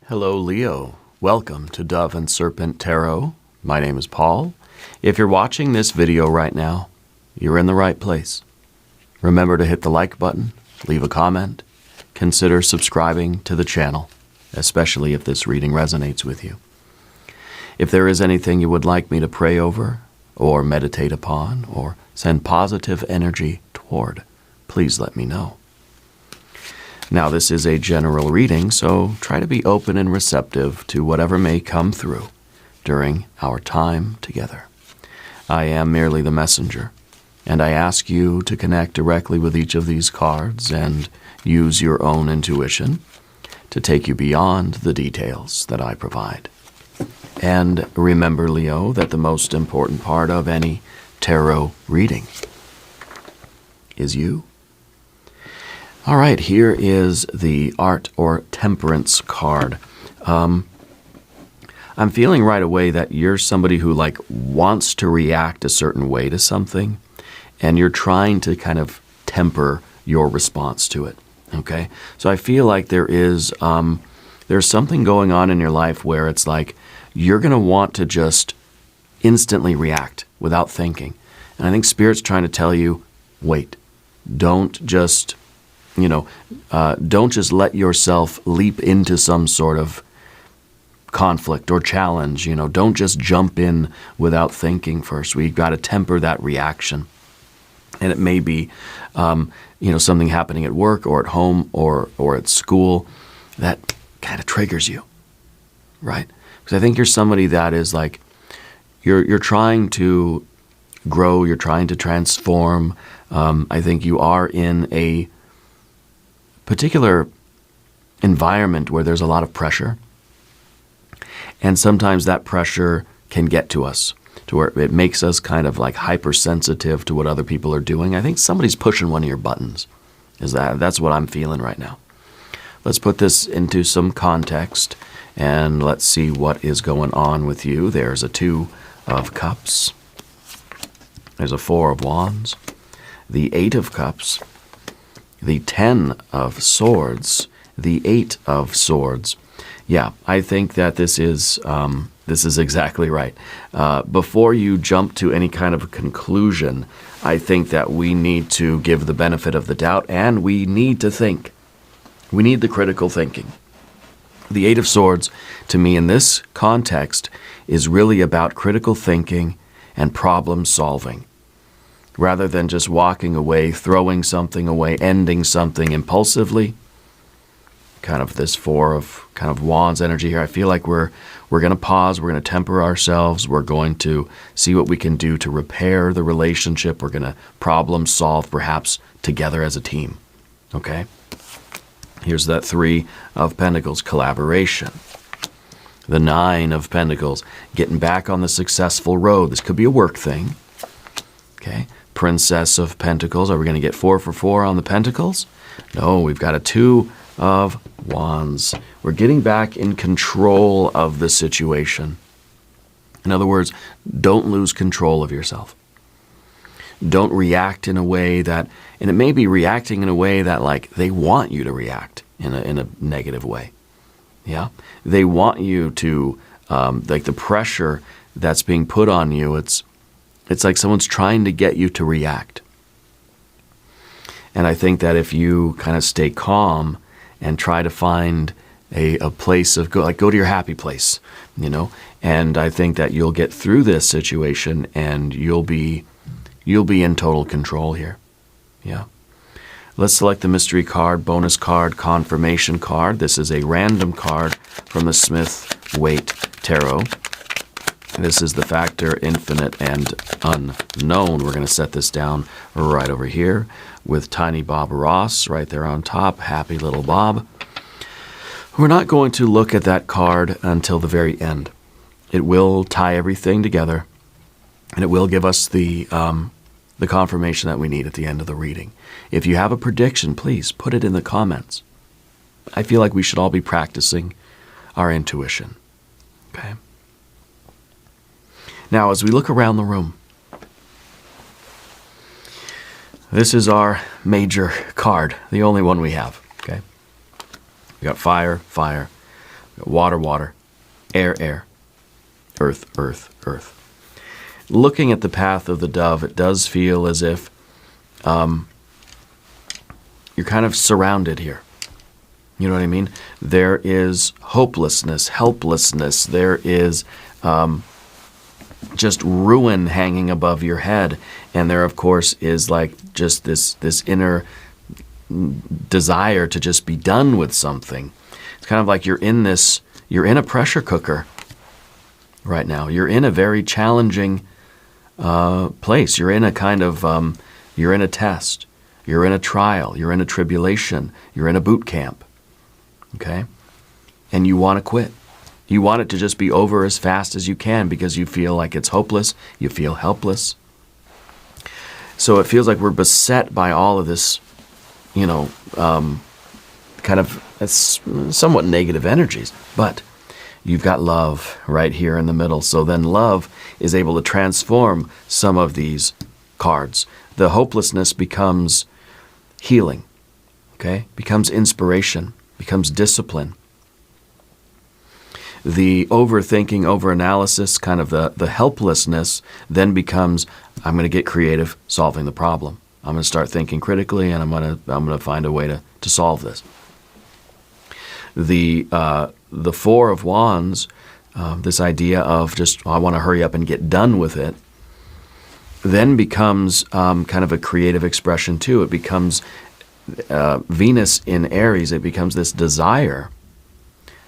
Hello, Leo. Welcome to Dove and Serpent Tarot. My name is Paul. If you're watching this video right now, you're in the right place. Remember to hit the like button, leave a comment, consider subscribing to the channel, especially if this reading resonates with you. If there is anything you would like me to pray over, or meditate upon, or send positive energy toward, please let me know. Now, this is a general reading, so try to be open and receptive to whatever may come through during our time together. I am merely the messenger, and I ask you to connect directly with each of these cards and use your own intuition to take you beyond the details that I provide. And remember, Leo, that the most important part of any tarot reading is you. All right, here is the Art or Temperance card. I'm feeling right away that you're somebody who wants to react a certain way to something, and you're trying to kind of temper your response to it. Okay, so I feel like there's something going on in your life where it's like you're going to want to just instantly react without thinking, and I think Spirit's trying to tell you, wait, don't just let yourself leap into some sort of conflict or challenge. Don't just jump in without thinking first. We've got to temper that reaction. And it may be, something happening at work or at home or at school that kind of triggers you, right? Because I think you're somebody that is like, you're trying to grow, you're trying to transform. I think you are in a particular environment where there's a lot of pressure, and sometimes that pressure can get to us to where it makes us kind of like hypersensitive to what other people are doing. I think somebody's pushing one of your buttons. That's what I'm feeling right now. Let's put this into some context and let's see what is going on with you. There's a 2 of Cups. There's a 4 of Wands. The 8 of Cups. The 10 of Swords, the 8 of Swords. Yeah, I think that this is exactly right. Before you jump to any kind of a conclusion, I think that we need to give the benefit of the doubt, and we need to think. We need the critical thinking. The 8 of Swords, to me in this context, is really about critical thinking and problem solving. Rather than just walking away, throwing something away, ending something impulsively. Kind of this 4 of kind of Wands energy here. I feel like we're going to pause, we're going to temper ourselves, we're going to see what we can do to repair the relationship, we're going to problem solve perhaps together as a team. Okay? Here's that 3 of Pentacles, collaboration. The 9 of Pentacles, getting back on the successful road. This could be a work thing. Okay? Princess of Pentacles. Are we going to get 4 for 4 on the Pentacles? No, we've got a 2 of Wands. We're getting back in control of the situation. In other words, don't lose control of yourself. Don't react in a way that, and it may be reacting in a way that like they want you to react in a negative way. Yeah? They want you to, like the pressure that's being put on you, it's like someone's trying to get you to react. And I think that if you kind of stay calm and try to find a place of go to your happy place, and I think that you'll get through this situation and you'll be in total control here. Yeah. Let's select the mystery card, bonus card, confirmation card. This is a random card from the Smith-Waite Tarot. This is the factor, infinite, and unknown. We're going to set this down right over here with Tiny Bob Ross right there on top. Happy little Bob. We're not going to look at that card until the very end. It will tie everything together, and it will give us the confirmation that we need at the end of the reading. If you have a prediction, please put it in the comments. I feel like we should all be practicing our intuition. Okay? Now, as we look around the room, this is our major card, the only one we have, okay? We got fire, fire, Water, water. Air, air. Earth, earth, earth. Looking at the path of the dove, it does feel as if you're kind of surrounded here. You know what I mean? There is hopelessness, helplessness. There is just ruin hanging above your head. And there, of course, is like just this inner desire to just be done with something. It's kind of like you're in a pressure cooker right now. You're in a very challenging place. You're in a kind of, you're in a test. You're in a trial. You're in a tribulation. You're in a boot camp. Okay? And you want to quit. You want it to just be over as fast as you can because you feel like it's hopeless. You feel helpless. So it feels like we're beset by all of this, kind of somewhat negative energies. But you've got love right here in the middle. So then love is able to transform some of these cards. The hopelessness becomes healing, okay? Becomes inspiration, becomes discipline. The overthinking, overanalysis, kind of the helplessness then becomes, I'm going to get creative solving the problem. I'm going to start thinking critically, and I'm going to find a way to solve this. The Four of Wands, this idea of just, I want to hurry up and get done with it, then becomes kind of a creative expression too. It becomes Venus in Aries. It becomes this desire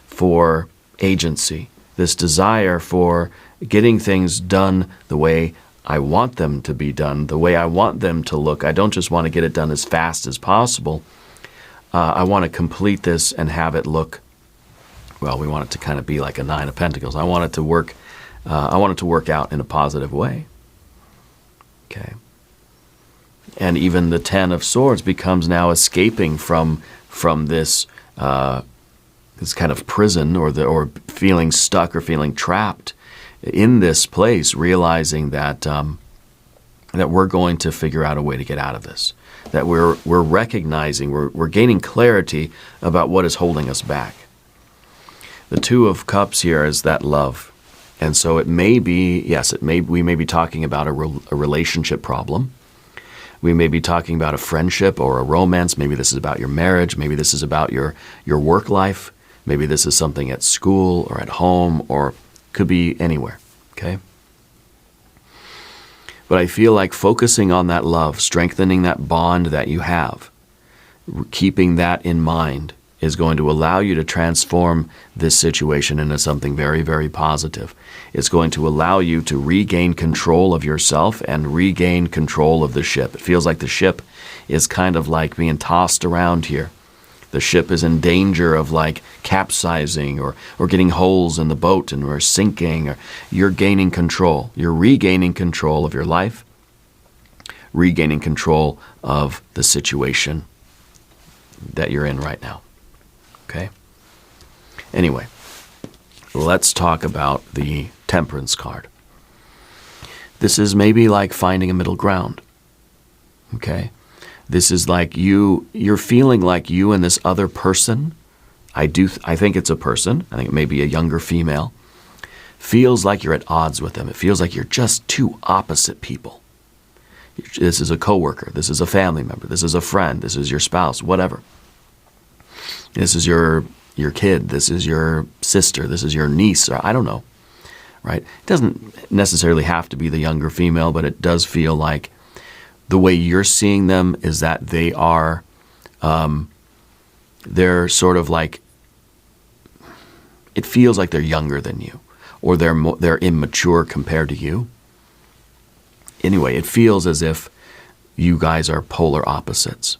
for agency, this desire for getting things done the way I want them to be done, the way I want them to look. I don't just want to get it done as fast as possible. I want to complete this and have it look, well, we want it to kind of be like a Nine of Pentacles. I want it to work out in a positive way. Okay. And even the Ten of Swords becomes now escaping from this this kind of prison or feeling stuck or feeling trapped in this place, realizing that that we're going to figure out a way to get out of this. That we're recognizing, we're gaining clarity about what is holding us back. The Two of Cups here is that love. And so it may be, yes, we may be talking about a relationship problem. We may be talking about a friendship or a romance. Maybe this is about your marriage. Maybe this is about your work life. Maybe this is something at school or at home, or could be anywhere, okay? But I feel like focusing on that love, strengthening that bond that you have, keeping that in mind is going to allow you to transform this situation into something very, very positive. It's going to allow you to regain control of yourself and regain control of the ship. It feels like the ship is kind of like being tossed around here. The ship is in danger of like capsizing or getting holes in the boat and we're sinking. Or you're gaining control. You're regaining control of your life, regaining control of the situation that you're in right now. Okay? Anyway, let's talk about the Temperance card. This is maybe like finding a middle ground. Okay? This is like you're feeling like you and this other person, I think it's a person, I think it may be a younger female, feels like you're at odds with them. It feels like you're just two opposite people. This is a coworker, this is a family member, this is a friend, this is your spouse, whatever. This is your kid, this is your sister, this is your niece, or I don't know, right? It doesn't necessarily have to be the younger female, but it does feel like the way you're seeing them is that they are, they're sort of like, it feels like they're younger than you, or they're immature compared to you. Anyway, it feels as if you guys are polar opposites.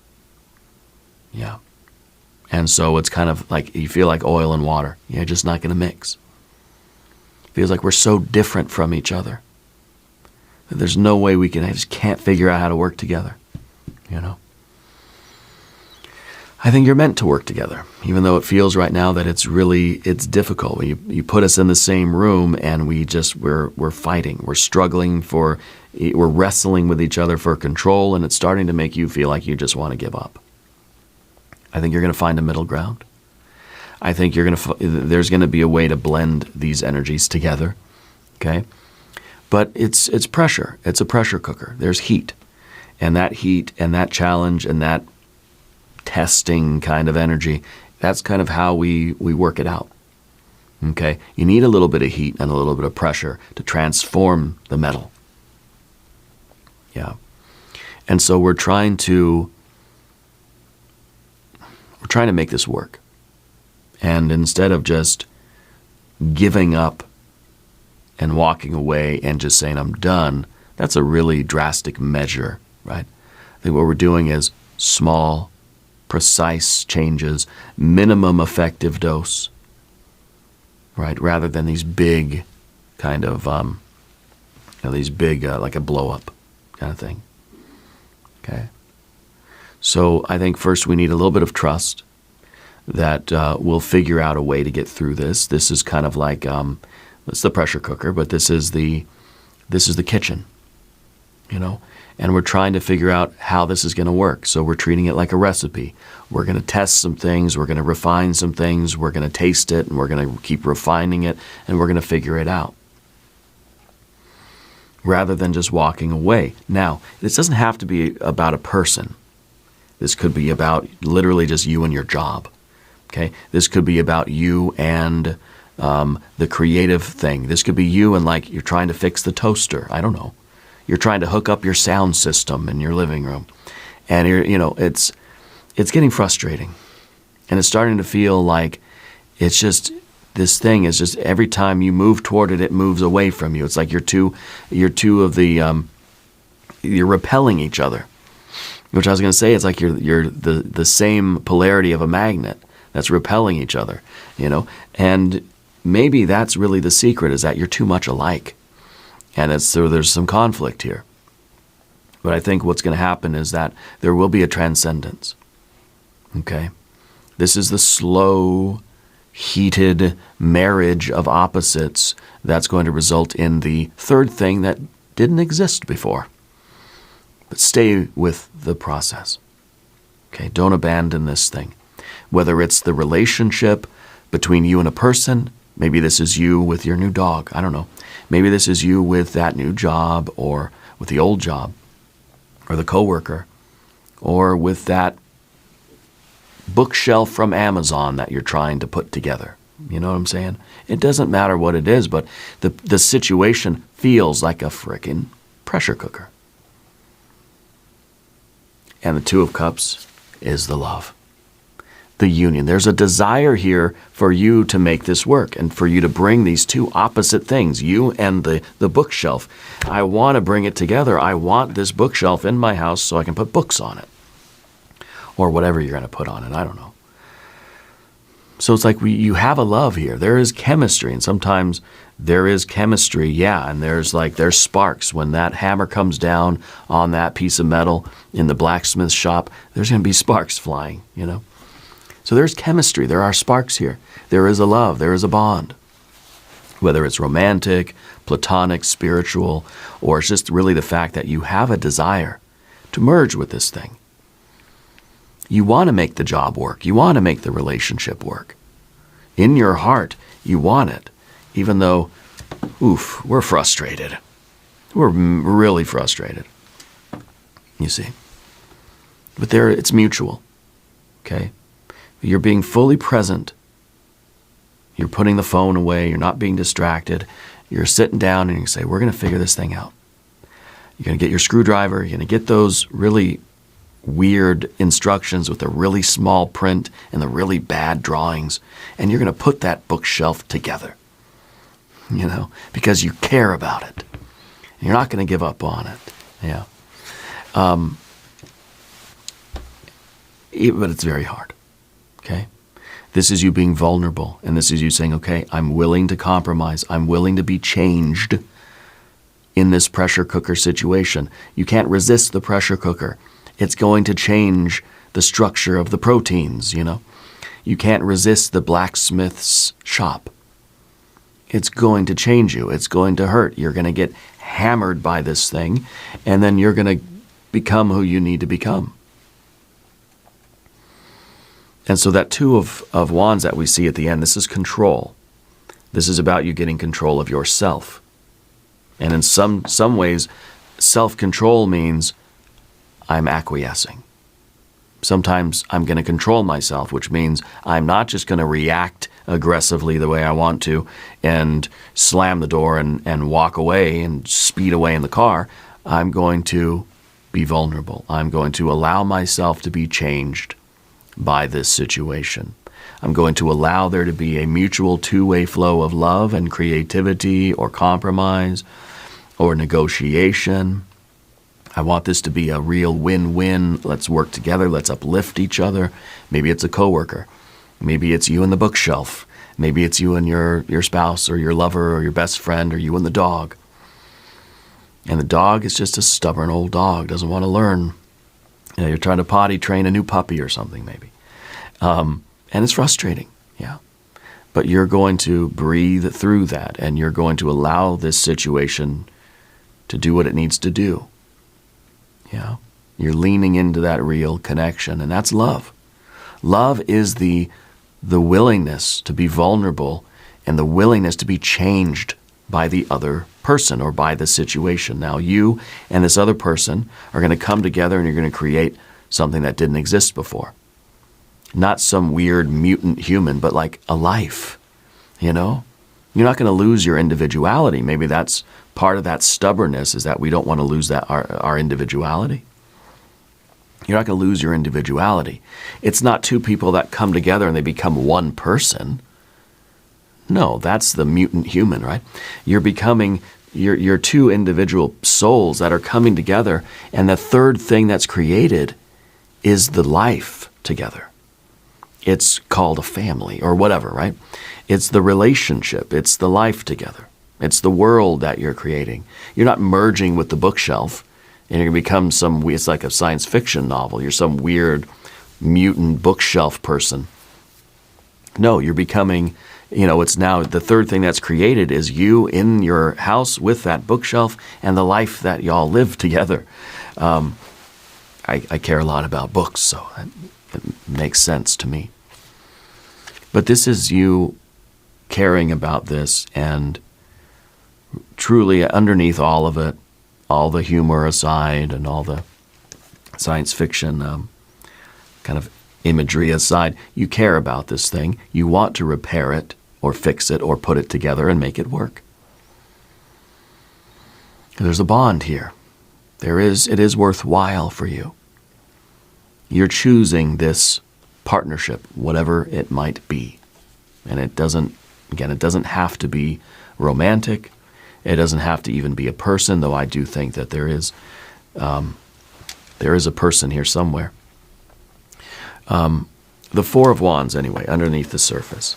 Yeah. And so it's kind of like, you feel like oil and water. You're just not going to mix. It feels like we're so different from each other. There's no way I just can't figure out how to work together, you know? I think you're meant to work together, even though it feels right now that it's difficult. You put us in the same room and we're fighting, we're struggling we're wrestling with each other for control, and it's starting to make you feel like you just want to give up. I think you're going to find a middle ground. I think there's going to be a way to blend these energies together, okay? But it's pressure. It's a pressure cooker. There's heat. And that heat and that challenge and that testing kind of energy, that's kind of how we work it out, okay? You need a little bit of heat and a little bit of pressure to transform the metal. Yeah. And so we're trying to make this work. And instead of just giving up and walking away and just saying, I'm done, that's a really drastic measure, right? I think what we're doing is small, precise changes, minimum effective dose, right? Rather than these big kind of, these big, like a blow up kind of thing, okay? So I think first we need a little bit of trust that we'll figure out a way to get through this. This is kind of like, it's the pressure cooker, but this is the kitchen, you know? And we're trying to figure out how this is going to work. So we're treating it like a recipe. We're going to test some things. We're going to refine some things. We're going to taste it, and we're going to keep refining it, and we're going to figure it out, rather than just walking away. Now, this doesn't have to be about a person. This could be about literally just you and your job, okay? This could be about you and the creative thing. This could be you and, like, you're trying to fix the toaster. I don't know. You're trying to hook up your sound system in your living room. And it's getting frustrating. And it's starting to feel like it's just, this thing is just, every time you move toward it, it moves away from you. It's like you're repelling each other. Which I was going to say, it's like you're the same polarity of a magnet that's repelling each other, you know? And maybe that's really the secret, is that you're too much alike. And so there's some conflict here. But I think what's going to happen is that there will be a transcendence, okay? This is the slow, heated marriage of opposites that's going to result in the third thing that didn't exist before. But stay with the process, okay? Don't abandon this thing. Whether it's the relationship between you and a person, maybe this is you with your new dog, I don't know. Maybe this is you with that new job, or with the old job, or the coworker, or with that bookshelf from Amazon that you're trying to put together. You know what I'm saying? It doesn't matter what it is, but the situation feels like a frickin' pressure cooker. And the Two of Cups is the love, the union. There's a desire here for you to make this work, and for you to bring these two opposite things, you and the bookshelf. I want to bring it together. I want this bookshelf in my house so I can put books on it, or whatever you're going to put on it. I don't know. So it's like you have a love here. There is chemistry, and sometimes there is chemistry, yeah, and there's sparks. When that hammer comes down on that piece of metal in the blacksmith shop, there's going to be sparks flying, you know? So there's chemistry. There are sparks here. There is a love. There is a bond. Whether it's romantic, platonic, spiritual, or it's just really the fact that you have a desire to merge with this thing. You want to make the job work. You want to make the relationship work. In your heart, you want it. Even though, we're frustrated. We're really frustrated. You see. But it's mutual. Okay? You're being fully present. You're putting the phone away. You're not being distracted. You're sitting down and you say, we're going to figure this thing out. You're going to get your screwdriver. You're going to get those really weird instructions with the really small print and the really bad drawings. And you're going to put that bookshelf together. You know, because you care about it. And you're not going to give up on it. Yeah. But it's very hard. Okay? This is you being vulnerable. And this is you saying, okay, I'm willing to compromise. I'm willing to be changed in this pressure cooker situation. You can't resist the pressure cooker. It's going to change the structure of the proteins, you know. You can't resist the blacksmith's shop. It's going to change you. It's going to hurt. You're going to get hammered by this thing, and then you're going to become who you need to become. And so that Two of Wands that we see at the end, this is control. This is about you getting control of yourself. And in some ways, self-control means I'm acquiescing. Sometimes I'm going to control myself, which means I'm not just going to react aggressively the way I want to and slam the door and walk away and speed away in the car. I'm going to be vulnerable. I'm going to allow myself to be changed by this situation. I'm going to allow there to be a mutual two-way flow of love and creativity or compromise or negotiation. I want this to be a real win-win. Let's work together. Let's uplift each other. Maybe it's a coworker. Maybe it's you and the bookshelf. Maybe it's you and your spouse or your lover or your best friend or you and the dog. And the dog is just a stubborn old dog, doesn't want to learn. You know, you're trying to potty train a new puppy or something maybe. And it's frustrating, yeah. But you're going to breathe through that and you're going to allow this situation to do what it needs to do. Yeah, you're leaning into that real connection, and that's love. Love is the willingness to be vulnerable and the willingness to be changed by the other person or by the situation. Now, you and this other person are going to come together and you're going to create something that didn't exist before. Not some weird mutant human, but like a life, you know? You're not going to lose your individuality. Maybe that's part of that stubbornness, is that we don't want to lose that our individuality. You're not going to lose your individuality. It's not two people that come together and they become one person. No, that's the mutant human, right? You're becoming you're two individual souls that are coming together, and the third thing that's created is the life together. It's called a family or whatever, right? It's the relationship. It's the life together. It's the world that you're creating. You're not merging with the bookshelf and you're going to become it's like a science fiction novel. You're some weird mutant bookshelf person. No, you're becoming, it's now the third thing that's created is you in your house with that bookshelf and the life that y'all live together. I care a lot about books, so it makes sense to me. But this is you caring about this, and truly underneath all of it, all the humor aside and all the science fiction kind of imagery aside, you care about this thing. You want to repair it or fix it or put it together and make it work. There's a bond here. It is worthwhile for you. You're choosing this partnership, whatever it might be. And it doesn't have to be romantic. It doesn't have to even be a person, though I do think that there is a person here somewhere. The Four of Wands, anyway, underneath the surface.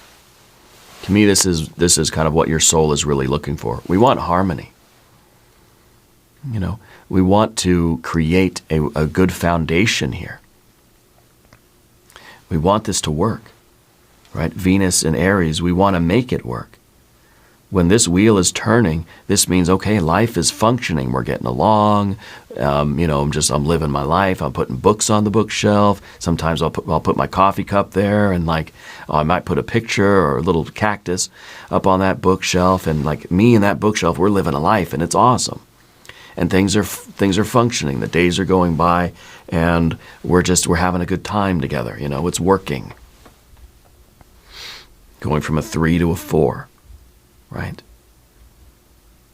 To me, this is kind of what your soul is really looking for. We want harmony. We want to create a good foundation here. We want this to work, right? Venus and Aries, we want to make it work. When this wheel is turning, this means, okay, life is functioning. We're getting along. I'm living my life. I'm putting books on the bookshelf. Sometimes I'll put my coffee cup there, and I might put a picture or a little cactus up on that bookshelf. And me and that bookshelf, we're living a life, and it's awesome. And things are functioning. The days are going by, and we're having a good time together. It's working. Going from a 3 to a 4. Right?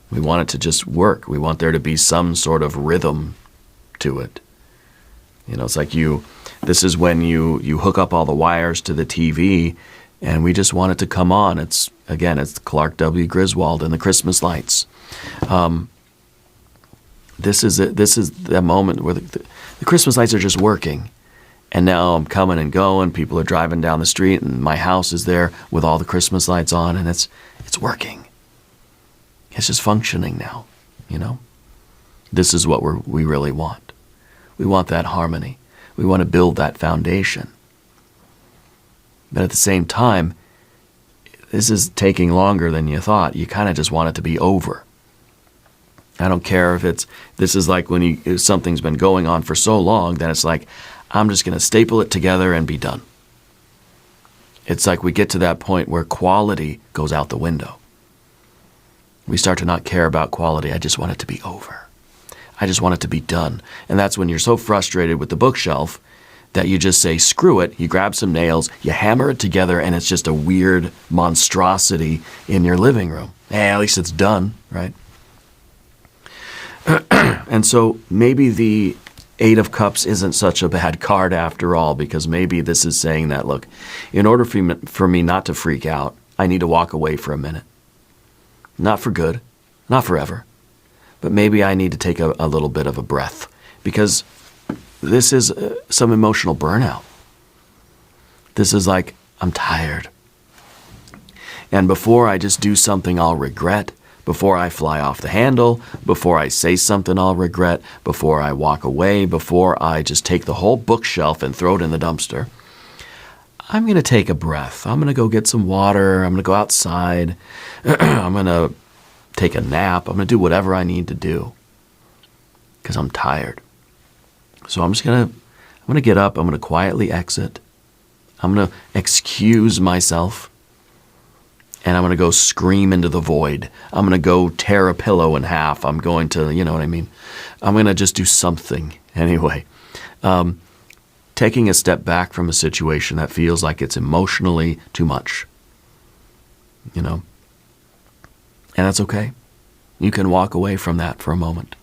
We want it to just work. We want there to be some sort of rhythm to it. It's like this is when you hook up all the wires to the TV, and we just want it to come on. It's Clark W. Griswold and the Christmas lights. This is the moment where the Christmas lights are just working. And now I'm coming and going. People are driving down the street, and my house is there with all the Christmas lights on, and it's working. It's just functioning now, This is what we really want. We want that harmony. We want to build that foundation. But at the same time, this is taking longer than you thought. You kind of just want it to be over. I don't care if this is like if something's been going on for so long that it's like, I'm just going to staple it together and be done. It's like we get to that point where quality goes out the window. We start to not care about quality. I just want it to be over. I just want it to be done. And that's when you're so frustrated with the bookshelf that you just say, screw it. You grab some nails, you hammer it together, and it's just a weird monstrosity in your living room. At least it's done, right? And so maybe the Eight of Cups isn't such a bad card after all, because maybe this is saying that, look, in order for me not to freak out, I need to walk away for a minute. Not for good, not forever, but maybe I need to take a little bit of a breath, because this is some emotional burnout. This is like, I'm tired. And before I just do something I'll regret, before I fly off the handle, before I say something I'll regret, before I walk away, before I just take the whole bookshelf and throw it in the dumpster, I'm going to take a breath. I'm going to go get some water. I'm going to go outside. I'm going to take a nap. I'm going to do whatever I need to do because I'm tired. So I'm going to get up. I'm going to quietly exit. I'm going to excuse myself. And I'm going to go scream into the void. I'm going to go tear a pillow in half. I'm going to, you know what I mean? I'm going to just do something anyway. Taking a step back from a situation that feels like it's emotionally too much. You know? And that's okay. You can walk away from that for a moment.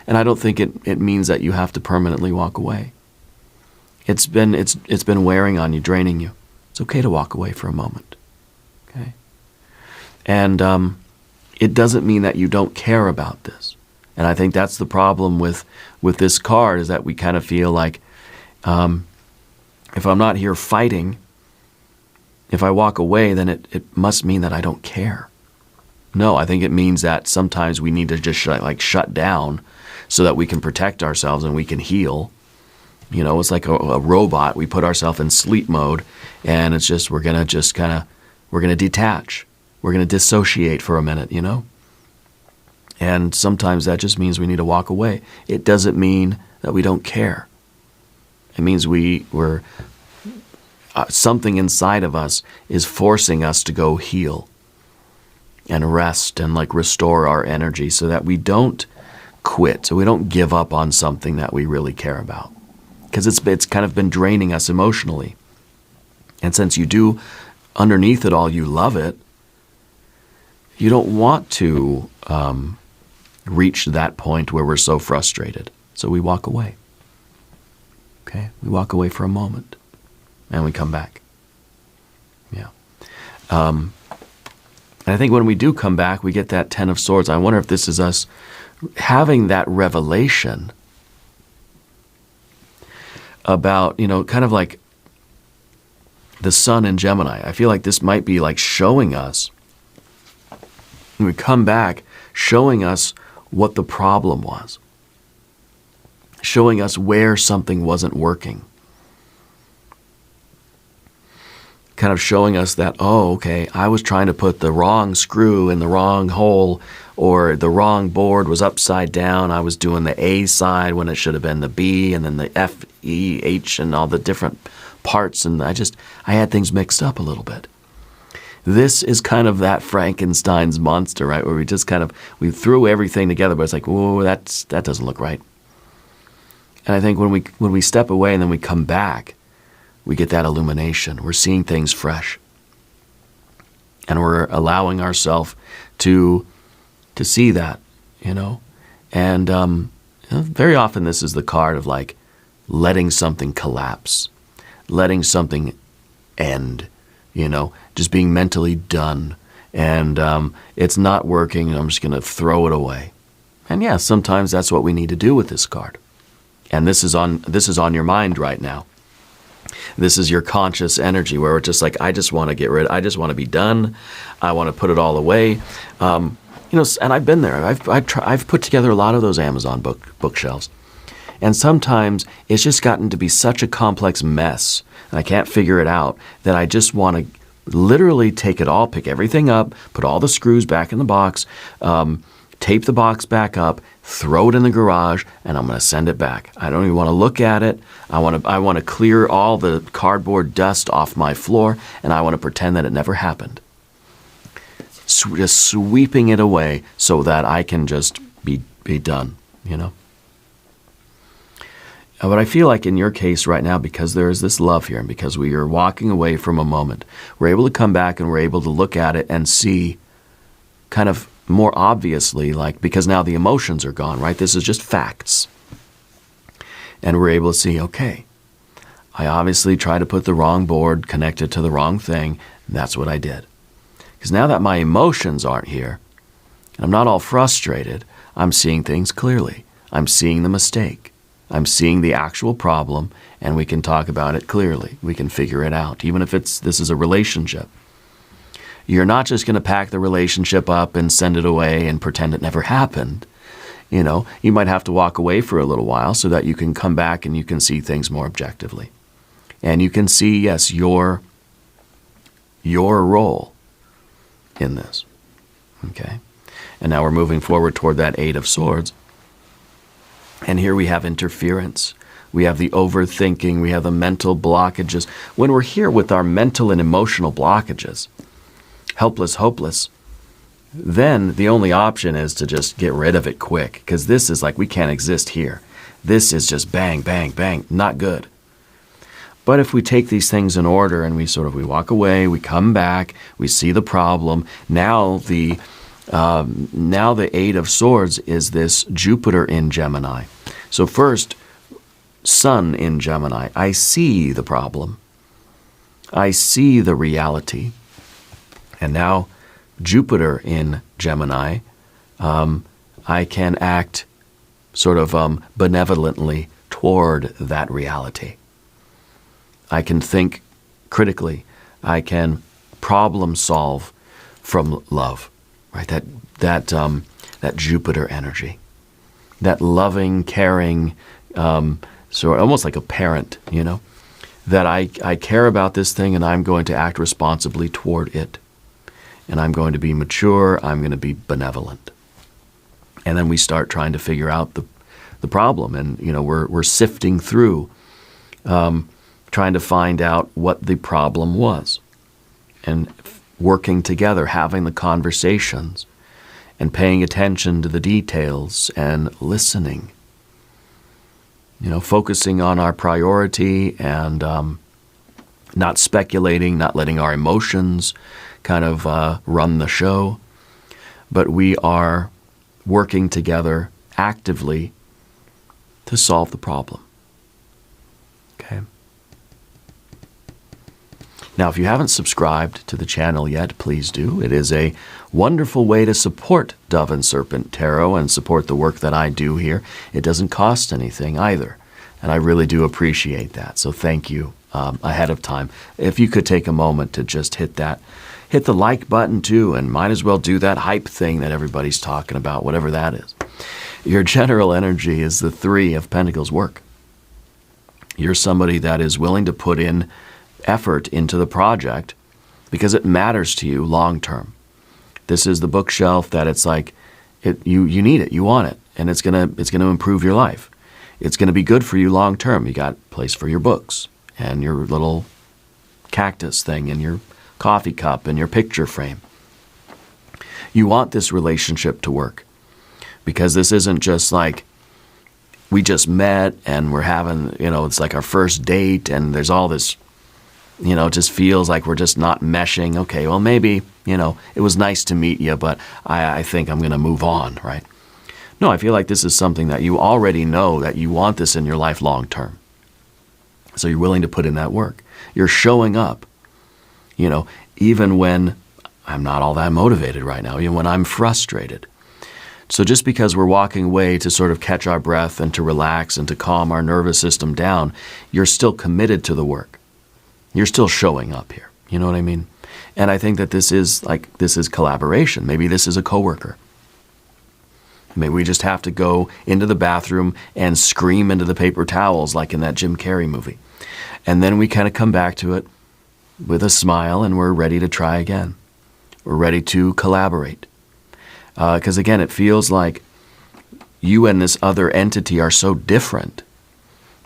And I don't think it means that you have to permanently walk away. It's been wearing on you, draining you. It's okay to walk away for a moment. Okay? And it doesn't mean that you don't care about this. And I think that's the problem with this card, is that we kind of feel like if I'm not here fighting, if I walk away, then it must mean that I don't care. No, I think it means that sometimes we need to just shut down so that we can protect ourselves and we can heal. You know, it's like a robot. We put ourselves in sleep mode, and it's just we're going to detach. We're going to dissociate for a minute, you know? And sometimes that just means we need to walk away. It doesn't mean that we don't care. It means we're something inside of us is forcing us to go heal and rest and restore our energy so that we don't quit, so we don't give up on something that we really care about. Because it's kind of been draining us emotionally. And since you do, underneath it all, you love it, you don't want to reach that point where we're so frustrated. So we walk away. Okay? We walk away for a moment. And we come back. Yeah. And I think when we do come back, we get that Ten of Swords. I wonder if this is us having that revelation about, kind of like the sun in Gemini. I feel like this might be like showing us, when we come back, showing us what the problem was, showing us where something wasn't working, kind of showing us that, oh, okay, I was trying to put the wrong screw in the wrong hole, or the wrong board was upside down. I was doing the A side when it should have been the B, and then the F, E, H, and all the different parts, and I had things mixed up a little bit. This is kind of that Frankenstein's monster, right? Where we just we threw everything together, but it's like, whoa, that doesn't look right. And I think when we step away and then we come back, we get that illumination. We're seeing things fresh. And we're allowing ourselves to see that, And very often this is the card of letting something collapse, letting something end, just being mentally done. And it's not working, and I'm just going to throw it away. And yeah, sometimes that's what we need to do with this card. And this is on your mind right now. This is your conscious energy where it's just like, I just want to get rid. I just want to be done. I want to put it all away. And I've been there. I've put together a lot of those Amazon bookshelves. And sometimes it's just gotten to be such a complex mess, and I can't figure it out, that I just want to literally take it all, pick everything up, put all the screws back in the box, tape the box back up, throw it in the garage, and I'm going to send it back. I don't even want to look at it. I want to clear all the cardboard dust off my floor, and I want to pretend that it never happened. Just sweeping it away so that I can just be done, you know? But I feel like in your case right now, because there is this love here and because we are walking away from a moment, we're able to come back and we're able to look at it and see kind of more obviously, like, because now the emotions are gone, right? This is just facts. And we're able to see, okay, I obviously tried to put the wrong board connected to the wrong thing, and that's what I did. Because now that my emotions aren't here, and I'm not all frustrated, I'm seeing things clearly. I'm seeing the mistake. I'm seeing the actual problem, and we can talk about it clearly. We can figure it out, even if this is a relationship. You're not just going to pack the relationship up and send it away and pretend it never happened. You know, you might have to walk away for a little while so that you can come back and you can see things more objectively. And you can see, yes, your role in this. Okay? And now we're moving forward toward that Eight of Swords. And here we have interference. We have the overthinking. We have the mental blockages. When we're here with our mental and emotional blockages, helpless, hopeless, then the only option is to just get rid of it quick. Because this is like, we can't exist here. This is just bang, bang, bang. Not good. But if we take these things in order and we walk away, we come back, we see the problem. Now the Eight of Swords is this Jupiter in Gemini. So first, Sun in Gemini. I see the problem. I see the reality. And now Jupiter in Gemini, I can act sort of benevolently toward that reality. I can think critically. I can problem solve from love. Right, that Jupiter energy, that loving, caring, sort of almost like a parent, you know, that I care about this thing and I'm going to act responsibly toward it, and I'm going to be mature. I'm going to be benevolent, and then we start trying to figure out the problem, and you know we're sifting through, trying to find out what the problem was, and working together, having the conversations, and paying attention to the details and listening. You know, focusing on our priority and not speculating, not letting our emotions kind of run the show. But we are working together actively to solve the problem. Okay? Now, if you haven't subscribed to the channel yet, please do. It is a wonderful way to support Dove and Serpent Tarot and support the work that I do here. It doesn't cost anything either, and I really do appreciate that. So thank you ahead of time. If you could take a moment to just hit the like button too, and might as well do that hype thing that everybody's talking about, whatever that is. Your general energy is the Three of Pentacles work. You're somebody that is willing to put in effort into the project because it matters to you long term. This is the bookshelf that it's like you need it, you want it, and it's gonna improve your life. It's gonna be good for you long term. You got a place for your books and your little cactus thing and your coffee cup and your picture frame. You want this relationship to work because this isn't just like we just met and we're having, it's like our first date and there's all this, it just feels like we're just not meshing. Okay, well, maybe, it was nice to meet you, but I think I'm going to move on, right? No, I feel like this is something that you already know that you want this in your life long term. So you're willing to put in that work. You're showing up, even when I'm not all that motivated right now, even when I'm frustrated. So just because we're walking away to sort of catch our breath and to relax and to calm our nervous system down, you're still committed to the work. You're still showing up here. You know what I mean? And I think that this is collaboration. Maybe this is a coworker. Maybe we just have to go into the bathroom and scream into the paper towels like in that Jim Carrey movie. And then we kind of come back to it with a smile and we're ready to try again. We're ready to collaborate. Because again, it feels like you and this other entity are so different.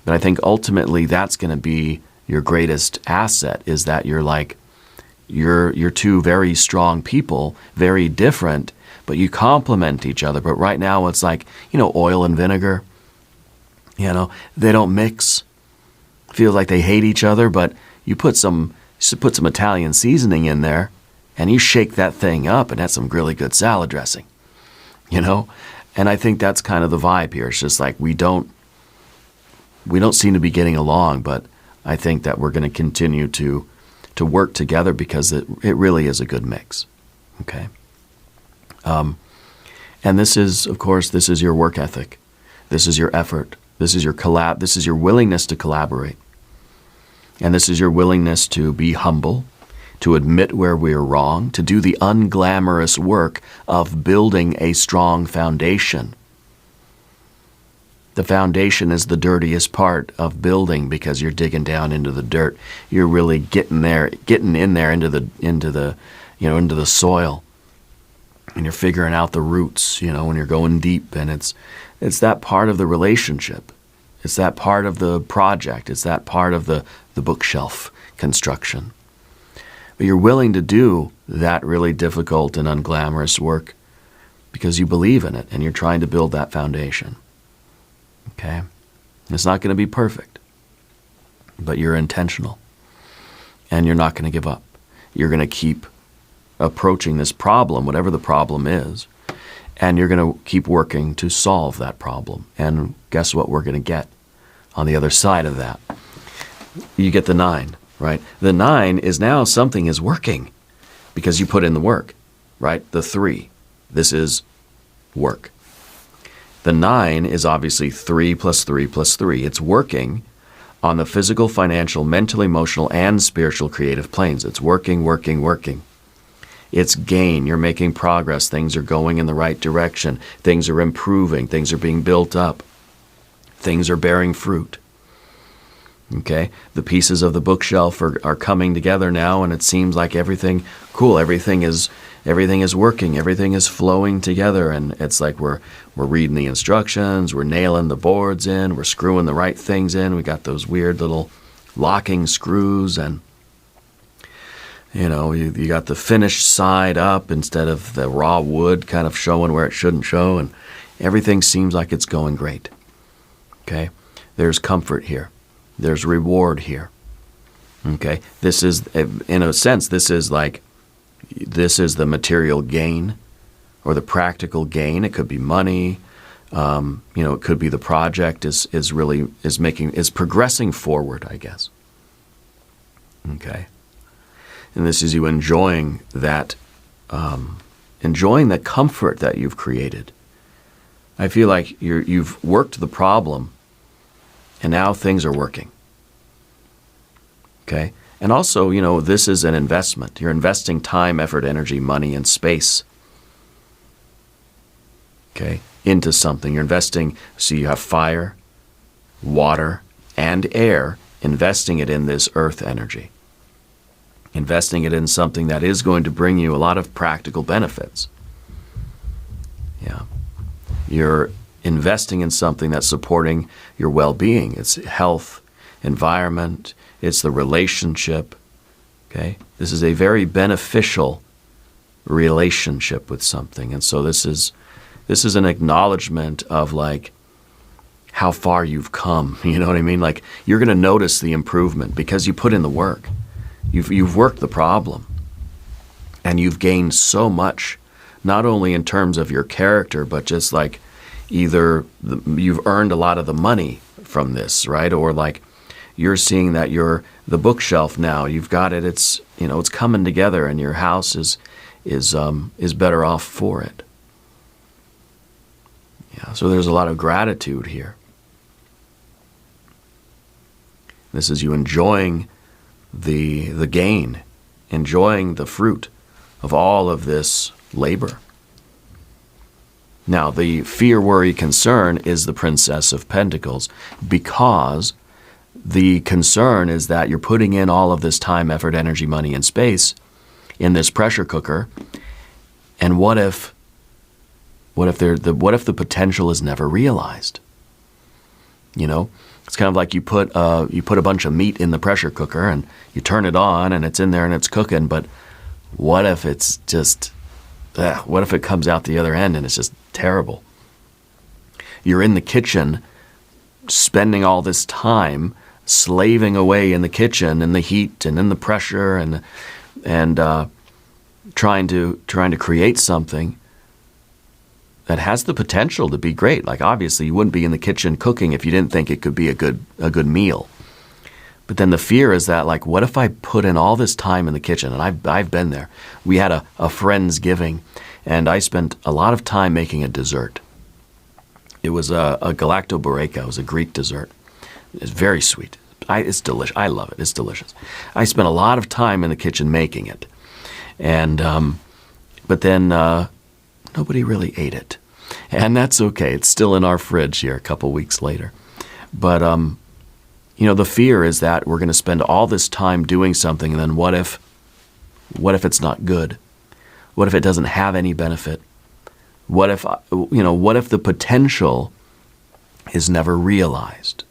But I think ultimately that's going to be your greatest asset, is that you're two very strong people, very different, but you complement each other. But right now it's like, oil and vinegar. They don't mix. Feels like they hate each other, but you put some Italian seasoning in there, and you shake that thing up, and that's some really good salad dressing. And I think that's kind of the vibe here. It's just like we don't seem to be getting along, but I think that we're going to continue to work together because it really is a good mix. Okay. And this is, of course, this is your work ethic. This is your effort. This is your willingness to collaborate. And this is your willingness to be humble, to admit where we're wrong, to do the unglamorous work of building a strong foundation. The foundation is the dirtiest part of building because you're digging down into the dirt. You're really getting in there into the soil. And you're figuring out the roots, when you're going deep. And it's that part of the relationship. It's that part of the project. It's that part of the bookshelf construction. But you're willing to do that really difficult and unglamorous work because you believe in it and you're trying to build that foundation. Okay? It's not going to be perfect, but you're intentional and you're not going to give up. You're going to keep approaching this problem, whatever the problem is, and you're going to keep working to solve that problem. And guess what we're going to get on the other side of that? You get the 9, right? The 9 is now something is working because you put in the work, right? The 3, this is work. The 9 is obviously 3 plus 3 plus 3. It's working on the physical, financial, mental, emotional, and spiritual creative planes. It's working, working, working. It's gain. You're making progress. Things are going in the right direction. Things are improving. Things are being built up. Things are bearing fruit. Okay? The pieces of the bookshelf are coming together now, and it seems like everything is working. Everything is flowing together, and it's like we're reading the instructions, we're nailing the boards in, we're screwing the right things in. We got those weird little locking screws, and you got the finished side up instead of the raw wood kind of showing where it shouldn't show, and everything seems like it's going great. Okay? There's comfort here. There's reward here. Okay? This is, in a sense, this is the material gain or the practical gain. It could be money. It could be the project is progressing forward, I guess. Okay? And this is you enjoying that comfort that you've created. I feel like you've worked the problem, and now things are working. Okay? And also, this is an investment. You're investing time, effort, energy, money, and space, okay, into something. You're investing, so you have fire, water, and air, investing it in this earth energy. Investing it in something that is going to bring you a lot of practical benefits. Yeah. You're investing in something that's supporting your well-being. It's health, environment, it's the relationship. Okay? This is a very beneficial relationship with something. And so this is an acknowledgement of how far you've come. You know what I mean? You're going to notice the improvement because you put in the work. You've worked the problem, and you've gained so much, not only in terms of your character, but just either you've earned a lot of the money from this, right? Or you're seeing that the bookshelf now, you've got it. It's it's coming together, and your house is better off for it. Yeah. So there's a lot of gratitude here. This is you enjoying the gain, enjoying the fruit of all of this labor. Now, the fear, worry, concern is the Princess of Pentacles, because the concern is that you're putting in all of this time, effort, energy, money, and space in this pressure cooker, and what if What if the potential is never realized? You know, it's kind of like you put a bunch of meat in the pressure cooker and you turn it on and it's in there and it's cooking, but what if it's just, what if it comes out the other end and it's just terrible? You're in the kitchen spending all this time slaving away in the kitchen in the heat and in the pressure and trying to create something that has the potential to be great. Like, obviously you wouldn't be in the kitchen cooking if you didn't think it could be a good meal. But then the fear is that, like, what if I put in all this time in the kitchen? And I've been there. We had a Friendsgiving, and I spent a lot of time making a dessert. It was a galactoboreka. It was a Greek dessert. It's very sweet. It's delicious. I love it. It's delicious. I spent a lot of time in the kitchen making it. And but then nobody really ate it. And that's okay. It's still in our fridge here a couple weeks later. But, you know, the fear is that we're going to spend all this time doing something, and then what if it's not good? What if it doesn't have any benefit? What if the potential is never realized?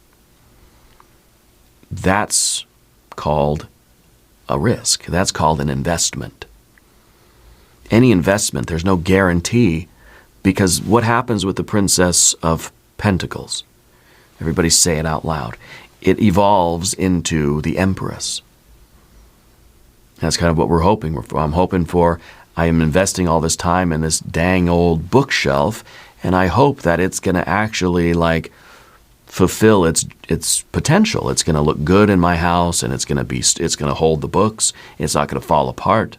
That's called a risk. That's called an investment. Any investment, there's no guarantee, because what happens with the Princess of Pentacles? Everybody say it out loud. It evolves into the Empress. That's kind of what we're hoping for. I'm hoping for, I am investing all this time in this dang old bookshelf, and I hope that it's going to actually, like, fulfill its potential. It's going to look good in my house, and it's going to hold the books. It's not going to fall apart.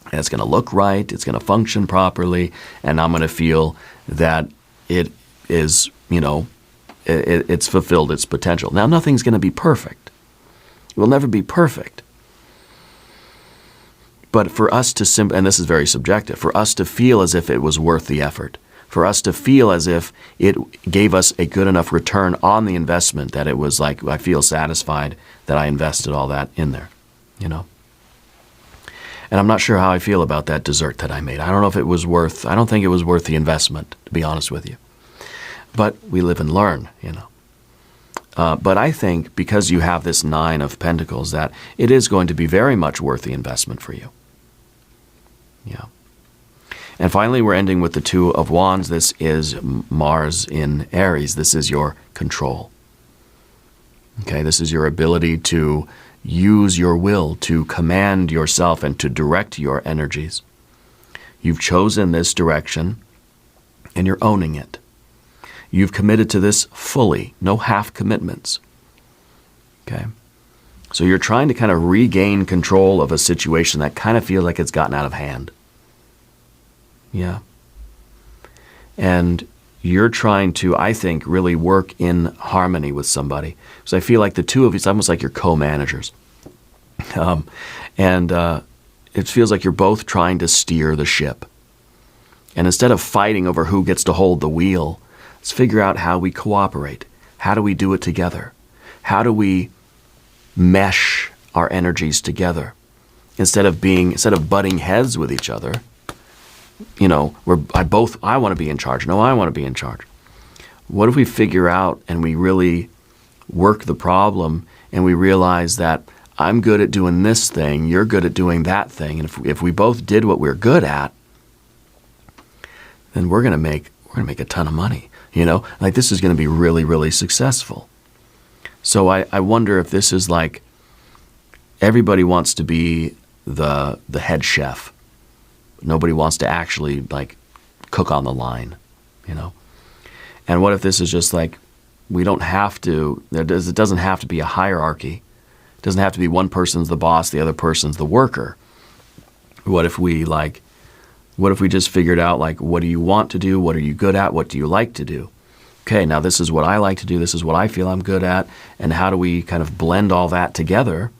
And it's going to look right. It's going to function properly, and I'm going to feel that it is, you know, it's fulfilled its potential. Now, nothing's going to be perfect. It will never be perfect. But for us to and this is very subjective, for us to feel as if it was worth the effort, for us to feel as if it gave us a good enough return on the investment, that it was like, I feel satisfied that I invested all that in there, you know. And I'm not sure how I feel about that dessert that I made. I don't know if it was worth, I don't think it was worth the investment, to be honest with you. But we live and learn, you know. But I think because you have this Nine of Pentacles, that it is going to be very much worth the investment for you. Yeah. And finally, we're ending with the Two of Wands. This is Mars in Aries. This is your control. Okay, this is your ability to use your will to command yourself and to direct your energies. You've chosen this direction, and you're owning it. You've committed to this fully, no half commitments. Okay? So you're trying to kind of regain control of a situation that kind of feels like it's gotten out of hand. Yeah. And you're trying to, I think, really work in harmony with somebody. So I feel like the two of you, it's almost like you're co-managers. It feels like you're both trying to steer the ship. And instead of fighting over who gets to hold the wheel, let's figure out how we cooperate. How do we do it together? How do we mesh our energies together? Instead of butting heads with each other, you know, I want to be in charge. No, I want to be in charge. What if we figure out and we really work the problem and we realize that I'm good at doing this thing, you're good at doing that thing, and if we both did what we're good at, then we're going to make a ton of money. You know, like, this is going to be really, really successful. So I wonder if this is like, everybody wants to be the head chef. Nobody wants to actually, like, cook on the line, you know. And what if this is just like, we don't have to, it doesn't have to be a hierarchy. It doesn't have to be one person's the boss, the other person's the worker. What if we just figured out, like, what do you want to do? What are you good at? What do you like to do? Okay, now this is what I like to do. This is what I feel I'm good at. And how do we kind of blend all that together?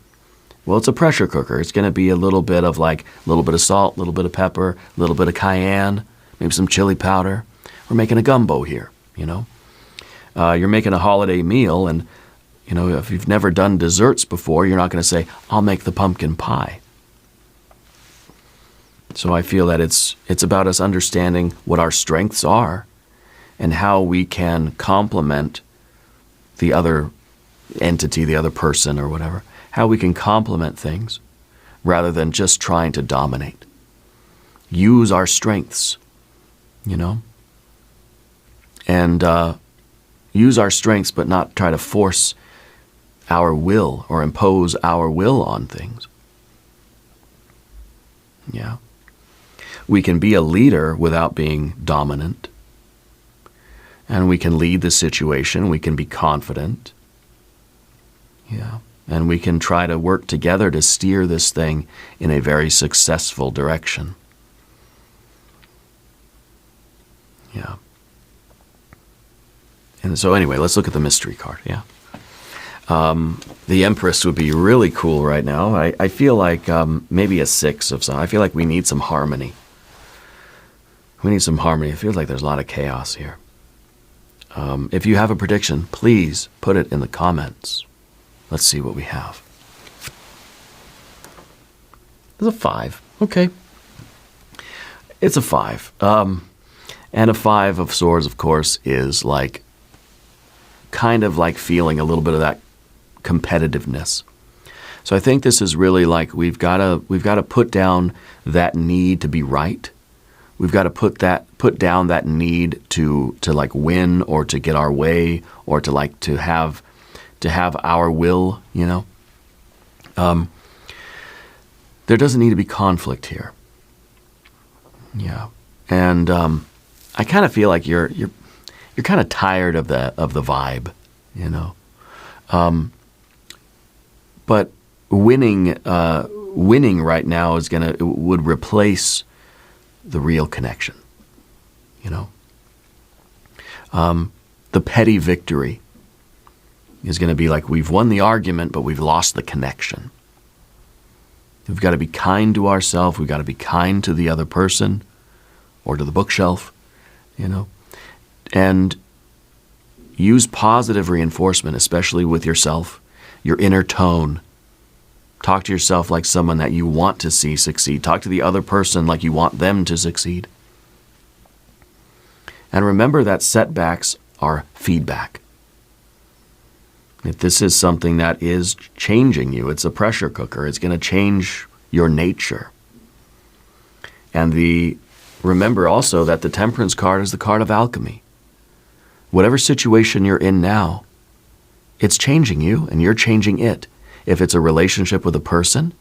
Well, it's a pressure cooker. It's going to be a little bit of salt, a little bit of pepper, a little bit of cayenne, maybe some chili powder. We're making a gumbo here, you know. You're making a holiday meal, and, you know, if you've never done desserts before, you're not going to say, I'll make the pumpkin pie. So I feel that it's about us understanding what our strengths are and how we can complement the other entity, the other person or whatever, how we can complement things rather than just trying to dominate. Use our strengths, you know, and use our strengths, but not try to force our will or impose our will on things. Yeah. We can be a leader without being dominant. And we can lead the situation. We can be confident. Yeah. And we can try to work together to steer this thing in a very successful direction. Yeah. And so anyway, let's look at the mystery card. Yeah. The Empress would be really cool right now. I feel like maybe a 6 of some. I feel like we need some harmony. We need some harmony. It feels like there's a lot of chaos here. If you have a prediction, please put it in the comments. Let's see what we have. There's a 5. Okay. It's a 5. And a 5 of swords, of course, is like kind of like feeling a little bit of that competitiveness. So I think this is really like we've got to put down that need to be right. We've got to put down that need to like win or to get our way or to like to have our will, you know. There doesn't need to be conflict here. Yeah. And I kind of feel like you're kind of tired of the vibe, you know. But winning right now would replace the real connection, you know. The petty victory is going to be like we've won the argument, but we've lost the connection. We've got to be kind to ourselves. We've got to be kind to the other person or to the bookshelf, you know. And use positive reinforcement, especially with yourself, your inner tone. Talk to yourself like someone that you want to see succeed. Talk to the other person like you want them to succeed. And remember that setbacks are feedback. If this is something that is changing you, it's a pressure cooker. It's going to change your nature. And remember also that the Temperance card is the card of alchemy. Whatever situation you're in now, it's changing you and you're changing it. If it's a relationship with a person,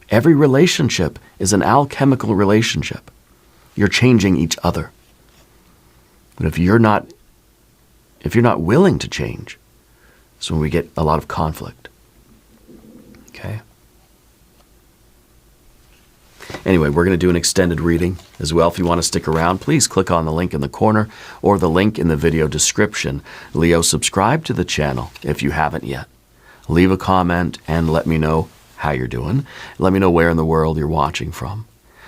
every relationship is an alchemical relationship. You're changing each other. But if you're not willing to change, that's when we get a lot of conflict. Okay? Anyway, we're going to do an extended reading as well. If you want to stick around, please click on the link in the corner or the link in the video description. Leo, subscribe to the channel if you haven't yet. Leave a comment and let me know how you're doing. Let me know where in the world you're watching from.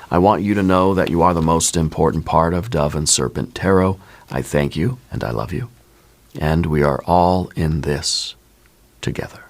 I want you to know that you are the most important part of Dove and Serpent Tarot. I thank you and I love you. And we are all in this together.